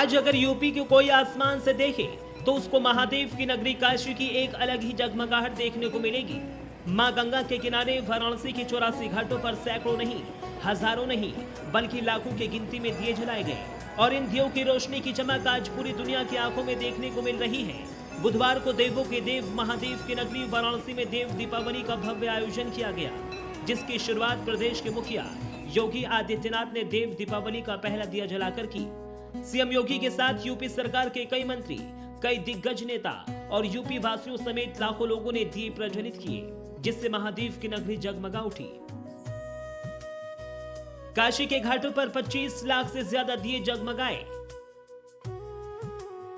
आज अगर यूपी को कोई आसमान से देखे तो उसको महादेव की नगरी काशी की एक अलग ही जगमगाहट देखने को मिलेगी। मां गंगा के किनारे वाराणसी के 84 घाटों पर सैकड़ों नहीं, हजारों नहीं, बल्कि लाखों की गिनती में दिए जलाए गए और इन दियों की रोशनी की चमक आज पूरी दुनिया की आंखों में देखने को मिल रही है। बुधवार को देवों के देव महादेव की नगरी वाराणसी में देव दीपावली का भव्य आयोजन किया गया, जिसकी शुरुआत प्रदेश के मुखिया योगी आदित्यनाथ ने देव दीपावली का पहला दिया जलाकर की। सीएम योगी के साथ यूपी सरकार के कई मंत्री, कई दिग्गज नेता और यूपी वासियों समेत लाखों लोगों ने दिए प्रज्वलित किए, जिससे महादेव की नगरी जगमगा उठी। काशी के घाटों पर 25 लाख से ज्यादा दिए जगमगाए।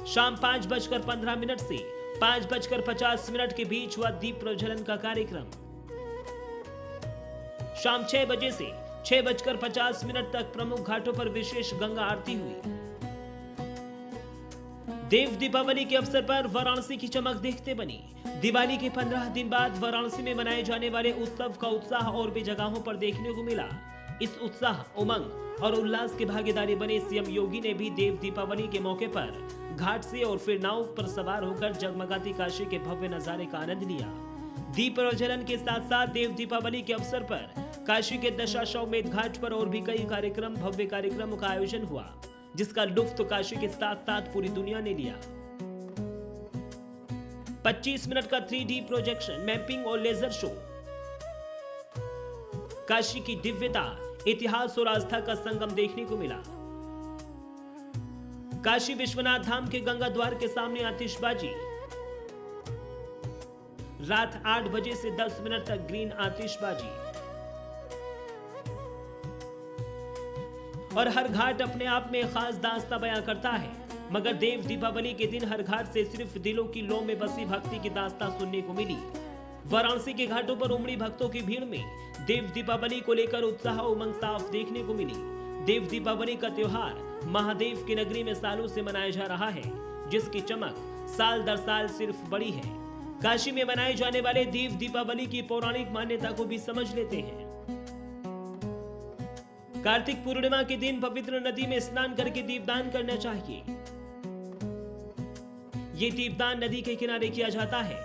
शाम 5:15 से 5:50 के बीच हुआ दीप प्रज्वलन का कार्यक्रम। शाम 6 बजे से 6:50 तक प्रमुख घाटों पर विशेष गंगा आरती हुई। देव दीपावली के अवसर पर वाराणसी की चमक देखते बनी। दिवाली के 15 दिन बाद वाराणसी में मनाए जाने वाले उत्सव का उत्साह और भी जगहों पर देखने को मिला। इस उत्साह, उमंग और उल्लास की भागीदारी बने सीएम योगी ने भी देव दीपावली के मौके पर घाट से और फिर नाव पर सवार होकर जगमगाती काशी के भव्य नजारे का आनंद लिया। दीप प्रज्वलन के साथ साथ देव दीपावली के अवसर पर काशी के दशाश्वमेध घाट पर और भी कई भव्य कार्यक्रमों का आयोजन हुआ, जिसका लुत्फ काशी के साथ साथ पूरी दुनिया ने लिया। 25 मिनट का 3D प्रोजेक्शन, मैपिंग और लेजर शो। काशी की दिव्यता, इतिहास और आस्था का संगम देखने को मिला। काशी विश्वनाथ धाम के गंगा द्वार के सामने आतिशबाजी। रात 8 बजे से 10 मिनट तक ग्रीन आतिशबाजी। और हर घाट अपने आप में खास दास्तां बयां करता है, मगर देव दीपावली के दिन हर घाट से सिर्फ दिलों की लौ में बसी भक्ति की दास्तां सुनने को मिली। वाराणसी के घाटों पर उमड़ी भक्तों की भीड़ में देव दीपावली को लेकर उत्साह उमंग साफ देखने को मिली। देव दीपावली का त्योहार महादेव की नगरी में सालों से मनाया जा रहा है, जिसकी चमक साल दर साल सिर्फ बढ़ी है। काशी में मनाए जाने वाले देव दीपावली की पौराणिक मान्यता को भी समझ लेते हैं। कार्तिक पूर्णिमा के दिन पवित्र नदी में स्नान करके दीपदान करना चाहिए। ये दीपदान नदी के किनारे किया जाता है।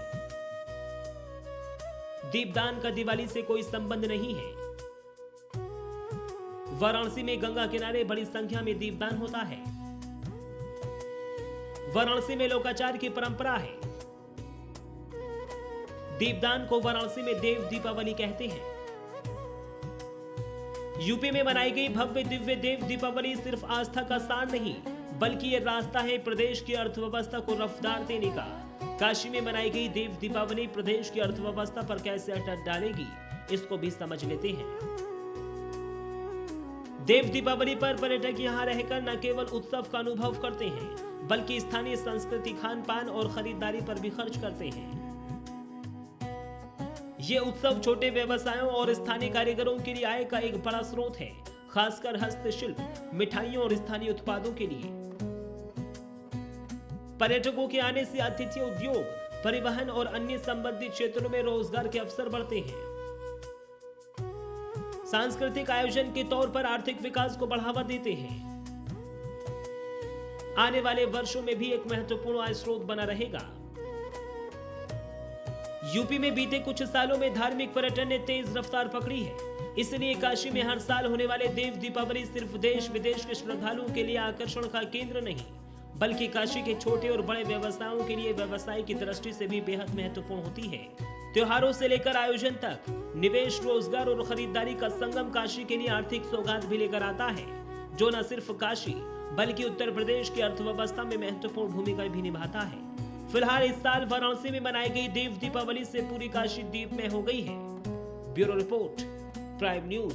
दीपदान का दिवाली से कोई संबंध नहीं है। वाराणसी में गंगा किनारे बड़ी संख्या में दीपदान होता है। वाराणसी में लोकाचार की परंपरा है। दीपदान को वाराणसी में देव दीपावली कहते हैं। यूपी में मनाई गई भव्य दिव्य देव दीपावली सिर्फ आस्था का सार नहीं, बल्कि ये रास्ता है प्रदेश की अर्थव्यवस्था को रफ्तार देने का। काशी में मनाई गई देव दीपावली प्रदेश की अर्थव्यवस्था पर कैसे असर डालेगी, इसको भी समझ लेते हैं। देव दीपावली पर पर्यटक यहाँ रहकर न केवल उत्सव का अनुभव करते हैं, बल्कि स्थानीय संस्कृति, खान पान और खरीदारी पर भी खर्च करते हैं। ये उत्सव छोटे व्यवसायों और स्थानीय कारीगरों के लिए आय का एक बड़ा स्रोत है, खासकर हस्तशिल्प, मिठाइयों और स्थानीय उत्पादों के लिए। पर्यटकों के आने से आतिथ्य उद्योग, परिवहन और अन्य संबंधित क्षेत्रों में रोजगार के अवसर बढ़ते हैं। सांस्कृतिक आयोजन के तौर पर आर्थिक विकास को बढ़ावा देते हैं। आने वाले वर्षों में भी एक महत्वपूर्ण आय स्रोत बना रहेगा। यूपी में बीते कुछ सालों में धार्मिक पर्यटन ने तेज रफ्तार पकड़ी है, इसलिए काशी में हर साल होने वाले देव दीपावली सिर्फ देश विदेश के श्रद्धालुओं के लिए आकर्षण का केंद्र नहीं, बल्कि काशी के छोटे और बड़े व्यवसायों के लिए व्यवसाय की दृष्टि से भी बेहद महत्वपूर्ण होती है। त्योहारों से लेकर आयोजन तक निवेश, रोजगार और खरीदारी का संगम काशी के लिए आर्थिक सौगात भी लेकर आता है, जो न सिर्फ काशी बल्कि उत्तर प्रदेश की अर्थव्यवस्था में महत्वपूर्ण भूमिका भी निभाता है। फिलहाल इस साल वाराणसी में मनाई गई देव दीपावली से पूरी काशी दीप में हो गई है। Bureau report, prime news.